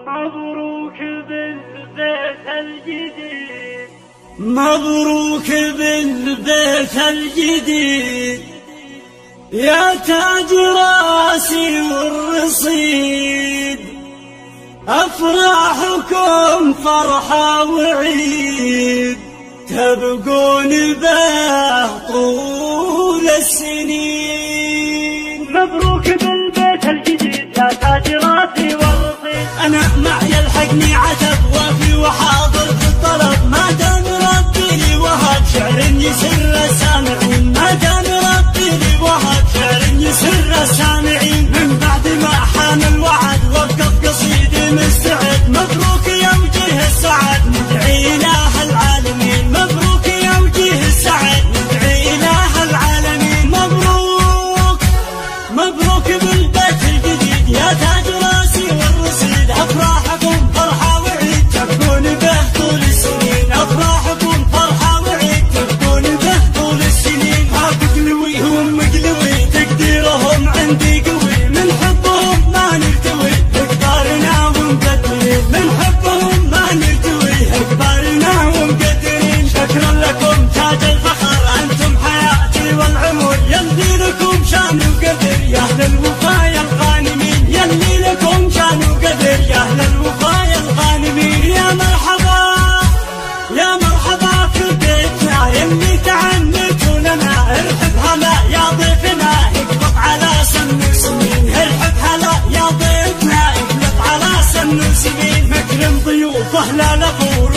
مبروك بالبيت الجديد، مبروك بالبيت الجديد يا تاج راسي والرصيد، أفراحكم فرحة وعيد تبقون به طول السنين. مبروك بالبيت الجديد يا تاج راسي والرصيد. أنا معي يلحقني عتب وفي وحاضر في الطلب، ما دام ربي لي وهب شعر يسر السامعين، ما دام ربي لي وهب شعر يسر السامعين. من بعد ما حان الوعد وقف قصيدي مستعد، مبروك يا وجيه السعد ندعي إله العالمين، مبروك يا وجيه السعد ندعي إله العالمين. مبروك مبروك بالبيت الجديد يا تاج راسي والرصيد، أفراحكم فرحة وعيد تبقون به طول السنين، أفراحكم فرحة وعيد تبقون به طول السنين. ها بقلوي هم مقلوي تقديرهم عندي قوي، من حبهم ما نرتوي اكبارنا ومقدرين، من حبهم ما نرتوي اكبارنا ومقدرين. شكرا لكم تاج الفخر أنتم حياتي والعمر، يلي لكم شان وقدر يا أهل الوفا الغانمين، يلي لكم شان وقدر يا أهل الوفا الغانمين. يا مرحبا يا مرحبا في بيتنا يلي تعنتوا لنا، ارحب هلا يا ضيفنا اقلب على سن وسنين، ارحب هلا يا ضيفنا اقلب على سن وسنين. مكرم ضيوفه لا لغور